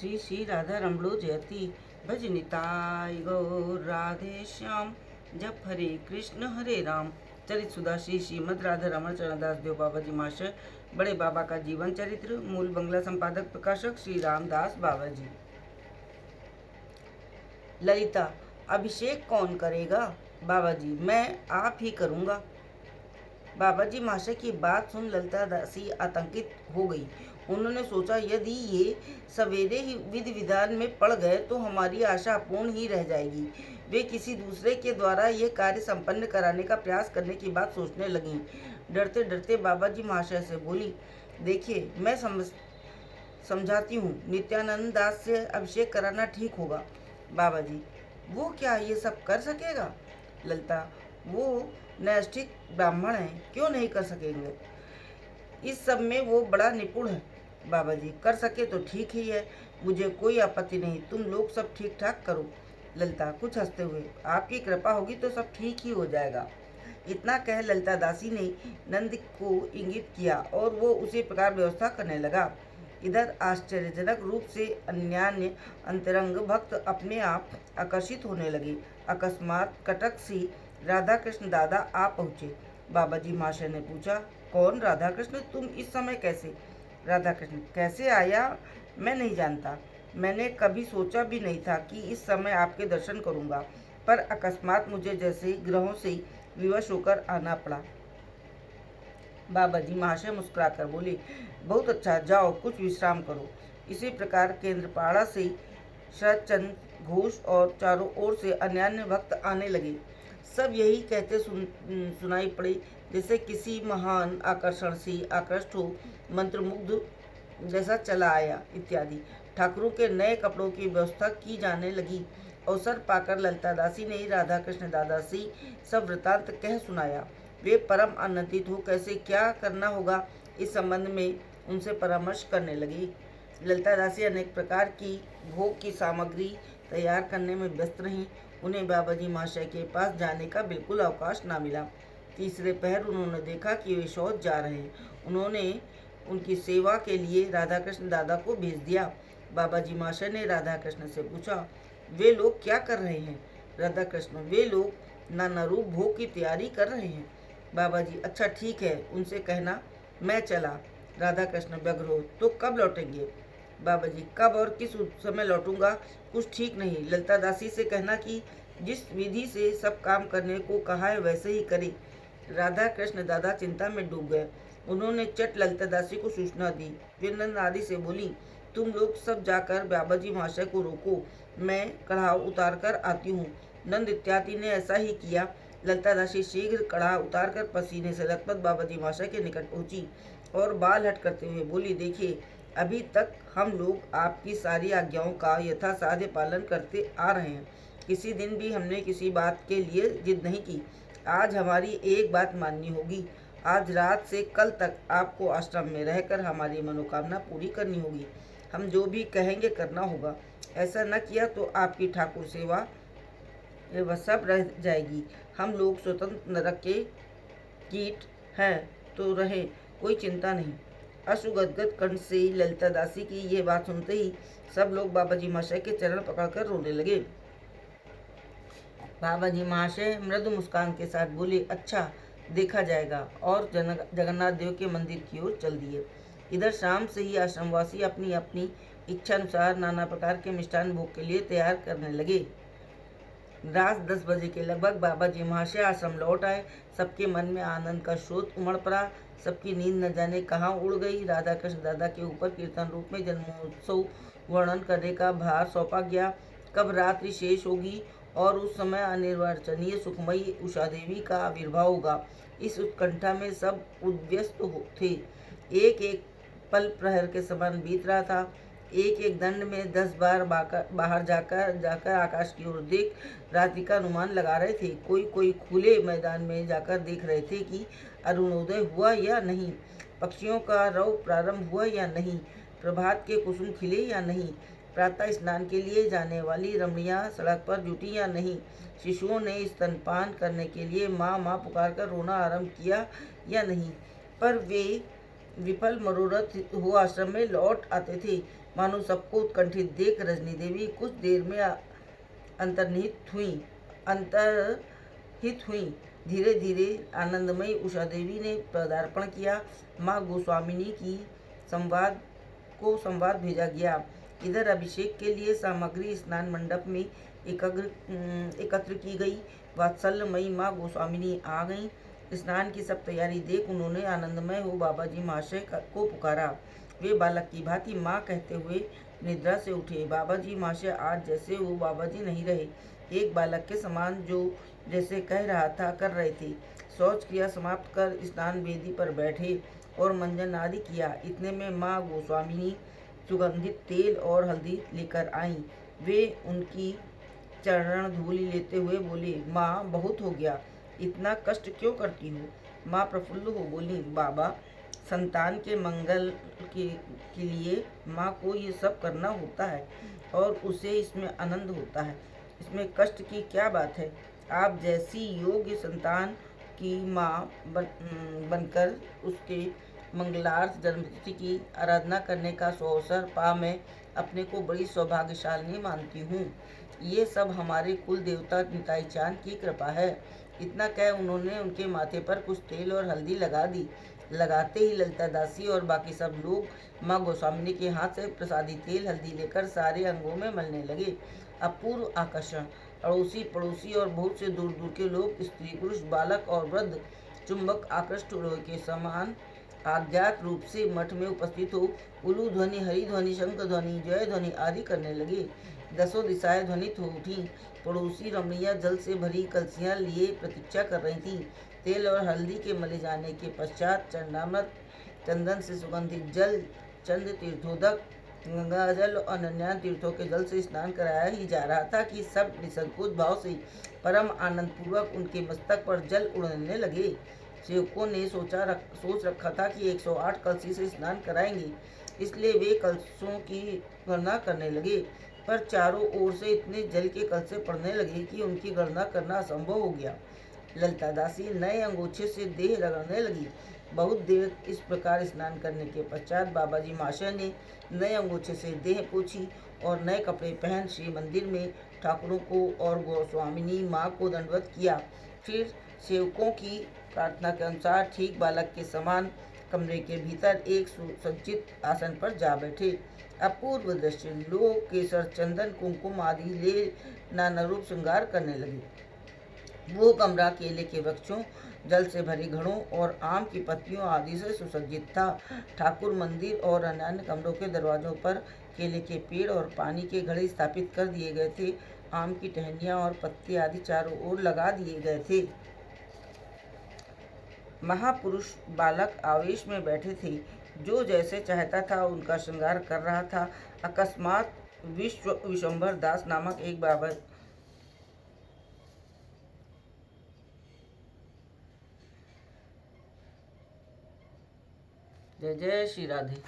श्री श्री राधा रमणो जयति भज निताय गौर राधे श्याम। जप हरे कृष्ण राम। चरित सुधा श्री श्रीमद राधा रमण चरणदास देव बाबा जी महाशय। बड़े बाबा का जीवन चरित्र। मूल बंगला संपादक प्रकाशक श्री रामदास बाबा जी। ललिता, अभिषेक कौन करेगा? बाबा जी, मैं आप ही करूँगा। बाबा जी महाशय की बात सुन ललिता दासी आतंकित हो गई। उन्होंने सोचा, यदि ये सवेरे ही विधि विधान में पड़ गए तो हमारी आशा अपूर्ण ही रह जाएगी। वे किसी दूसरे के द्वारा ये कार्य संपन्न कराने का प्रयास करने की बात सोचने लगीं। डरते डरते बाबा जी महाशय से बोली, देखिए, मैं समझाती हूँ, नित्यानंद दास से अभिषेक कराना ठीक होगा। बाबा जी, वो क्या ये सब कर सकेगा? ललिता, वो नैष्ठिक ब्राह्मण है, क्यों नहीं कर सकेंगे? इस सब में वो बड़ा निपुण है। बाबा जी, कर सके तो ठीक ही है, मुझे कोई आपत्ति नहीं, तुम लोग सब ठीक ठाक करो। ललिता कुछ हंसते हुए, आपकी कृपा होगी तो सब ठीक ही हो जाएगा। इतना कह ललिता दासी ने नंद को इंगित किया और वो उसी प्रकार व्यवस्था करने लगा। इधर आश्चर्यजनक रूप से अन्यान्य अंतरंग भक्त अपने आप आकर्षित होने लगे। अकस्मात कटक से राधा कृष्ण दादा आ पहुँचे। बाबा जी महाशय ने पूछा, कौन राधा कृष्ण? तुम इस समय कैसे? राधा कृष्ण, कैसे आया मैं नहीं जानता। मैंने कभी सोचा भी नहीं था कि इस समय आपके दर्शन करूंगा, पर अकस्मात मुझे जैसे ग्रहों से विवश होकर आना पड़ा। बाबा जी महाशय मुस्कुराकर बोले, बहुत अच्छा, जाओ कुछ विश्राम करो। इसी प्रकार केंद्रपाड़ा से शरदचंद घोष और चारों ओर से अन्यान्य भक्त आने लगे। सब यही कहते सुनाई पड़े, जैसे किसी महान आकर्षण से आकृष्ट हो, मंत्रमुग्ध जैसा चला आया इत्यादि। ठाकुरों के नए कपड़ों की व्यवस्था की जाने लगी। अवसर पाकर ललिता दासी ने राधा कृष्ण दादा से सब वृतांत कह सुनाया। वे परम आनंदित हो कैसे क्या करना होगा इस संबंध में उनसे परामर्श करने लगी। ललिता दासी अनेक प्रकार की भोग की सामग्री तैयार करने में व्यस्त रहीं। उन्हें बाबा जी महाशय के पास जाने का बिल्कुल अवकाश ना मिला। तीसरे पहर उन्होंने देखा कि वे शौच जा रहे हैं। उन्होंने उनकी सेवा के लिए राधा कृष्ण दादा को भेज दिया। बाबा जी महाशय ने राधा कृष्ण से पूछा, वे लोग क्या कर रहे हैं? राधा कृष्ण, वे लोग नाना रूप भोग की तैयारी कर रहे हैं। बाबा जी, अच्छा ठीक है, उनसे कहना मैं चला। राधा कृष्ण, व्यग्र हो तो कब लौटेंगे? बाबा जी, कब और किस समय लौटूंगा कुछ ठीक नहीं। ललिता दासी से कहना कि जिस विधि से सब काम करने को कहा है वैसे ही करे। राधा कृष्ण दादा चिंता में डूब गए। उन्होंने चट ललिता दासी को सूचना दी। वे नंद आदि से बोली, तुम लोग सब जाकर बाबा जी महाशय को रोको, मैं कढ़ाव उतार कर आती हूँ। नंद इत्यादि ने ऐसा ही किया। ललिता दासी शीघ्र कढ़ा उतार कर पसीने से लथपथ बाबा जी महाशय के निकट पहुंची और बाल हट करते हुए बोली, देखिए, अभी तक हम लोग आपकी सारी आज्ञाओं का यथासाध्य पालन करते आ रहे हैं। किसी दिन भी हमने किसी बात के लिए जिद नहीं की। आज हमारी एक बात माननी होगी। आज रात से कल तक आपको आश्रम में रहकर हमारी मनोकामना पूरी करनी होगी। हम जो भी कहेंगे करना होगा। ऐसा न किया तो आपकी ठाकुर सेवा वह सब रह जाएगी। हम लोग स्वतंत्र नरक के कीट हैं तो रहे, कोई चिंता नहीं। अश्रुगदगद कंठ से ललिता दासी की ये बात सुनते ही सब लोग बाबा जी महाशय के चरण पकड़कर रोने लगे। बाबा जी महाशय मृदु मुस्कान के साथ बोले, अच्छा, देखा जाएगा, और जगन्नाथ देव के मंदिर की ओर चल दिए। इधर शाम से ही आश्रमवासी अपनी अपनी इच्छा अनुसार नाना प्रकार के मिष्ठान भोग के लिए तैयार करने लगे। रात 10 बजे के लगभग बाबा जी महाशय आश्रम लौट आए। सबके मन में आनंद का स्रोत उमड़ पड़ा। सबकी नींद न जाने कहाँ उड़ गई। राधा कृष्ण दादा के ऊपर कीर्तन रूप में जन्मोत्सव वर्णन करने का भार सौंपा गया। कब रात्रि शेष होगी और उस समय अनिर्वचनीय सुखमयी उषा देवी का आविर्भाव होगा, इस उत्कंठा में सब उद्व्यस्त थे। एक एक पल प्रहर के समान बीत रहा था। एक एक दंड में 10 बार बाहर जाकर आकाश की ओर देख रात्रि का अनुमान लगा रहे थे। कोई खुले मैदान में जाकर देख रहे थे कि अरुणोदय हुआ या नहीं, पक्षियों का रव प्रारंभ हुआ या नहीं, प्रभात के कुसुम खिले या नहीं, प्रातः स्नान के लिए जाने वाली रमणियां सड़क पर जुटी या नहीं, शिशुओं ने स्तनपान करने के लिए माँ माँ पुकार कर रोना आरंभ किया या नहीं। पर वे विफल मनोरथ हो आश्रम में लौट आते थे। मानो सबको उत्कंठित देख रजनी देवी कुछ देर में अंतर्हित हुई। धीरे धीरे आनंदमयी उषा देवी ने पदार्पण किया। माँ गोस्वामिनी की संवाद भेजा गया। इधर अभिषेक के लिए सामग्री स्नान मंडप में एकत्र की गई। वात्सल्यमयी माँ गोस्वामिनी आ गईं। स्नान की सब तैयारी देख उन्होंने आनंदमय हो बाबा जी महाशय को पुकारा। वे बालक की भांति माँ कहते हुए निद्रा से उठे। बाबा जी महाशय आज जैसे वो बाबा जी नहीं रहे, एक बालक के समान जो जैसे कह रहा था कर रहे थे। शौच क्रिया समाप्त कर स्नान वेदी पर बैठे और मंजन आदि किया। इतने में माँ गोस्वामिनी सुगंधित तेल और हल्दी लेकर आईं। वे उनकी चरण धूलि लेते हुए बोले, माँ बहुत हो गया, इतना कष्ट क्यों करती हो? माँ प्रफुल्ल हो बोली, बाबा संतान के मंगल के लिए माँ को ये सब करना होता है और उसे इसमें आनंद होता है। इसमें कष्ट की क्या बात है? आप जैसी योग्य संतान की माँ बनकर उसके मंगलार्थ जन्मतिथि की आराधना करने का सुअवसर पा मैं अपने को बड़ी सौभाग्यशालिनी मानती हूँ। ये सब हमारे कुल देवता निताई चांद की कृपा है। इतना कह उन्होंने उनके माथे पर कुछ तेल और हल्दी लगा दी। लगाते ही ललिता दासी और बाकी सब लोग माँ गोस्वामिनी के हाथ से प्रसादी तेल हल्दी लेकर सारे अंगों में मलने लगे। अपूर्व आकर्षण। अड़ोसी पड़ोसी और बहुत से दूर दूर के लोग, स्त्री पुरुष, बालक और वृद्ध चुंबक आकृष्ट लोहे के समान अज्ञात रूप से मठ में उपस्थित हो उलू ध्वनि, हरि ध्वनि, शंख ध्वनि, जय ध्वनि आदि करने लगे। दसों दिशाएं ध्वनित हो उठी। पड़ोसी रमणियां जल से भरी कलसियां लिए प्रतीक्षा कर रही थीं। तेल और हल्दी के मले जाने के पश्चात चंडामृत, चंदन से सुगंधित जल, चंद्र तीर्थोदक, गंगा जल और अन्य तीर्थों के जल से स्नान कराया ही जा रहा था कि सब निसंकोच भाव से परम आनंद पूर्वक उनके मस्तक पर जल उड़ने लगे। सेवकों ने सोच रखा था कि 108 कलशी से स्नान कराएंगे, इसलिए वे कलशों की गणना करने लगे। पर चारों ओर से इतने जल के कलशे पड़ने लगे कि उनकी गणना करना असंभव हो गया। ललिता दासी नए अंगोछे से देह रगड़ने लगी। बहुत देर इस प्रकार स्नान करने के पश्चात बाबा जी महाशय ने नए अंगोछे से देह पोछी और नए कपड़े पहन श्री मंदिर में ठाकुरों को और गोस्वामिनी माँ को दंडवत किया। फिर सेवकों की प्रार्थना के अनुसार ठीक बालक के समान कमरे के भीतर एक सुसज्जित आसन पर जा बैठे। अपूर्व दृश्य। लोग केसर, चंदन, कुमकुम आदि ले नाना रूप श्रृंगार करने लगे। वो कमरा केले के वृक्षों, जल से भरे घड़ों और आम की पत्तियों आदि से सुसज्जित था। ठाकुर मंदिर और अन्य कमरों के दरवाजों पर केले के पेड़ और पानी के घड़े स्थापित कर दिए गए थे। आम की टहनियाँ और पत्ते आदि चारों ओर लगा दिए गए थे। महापुरुष बालक आवेश में बैठे थे। जो जैसे चाहता था उनका श्रृंगार कर रहा था। अकस्मात विश्वम्भर दास नामक एक बाबा जय जय श्री राधे।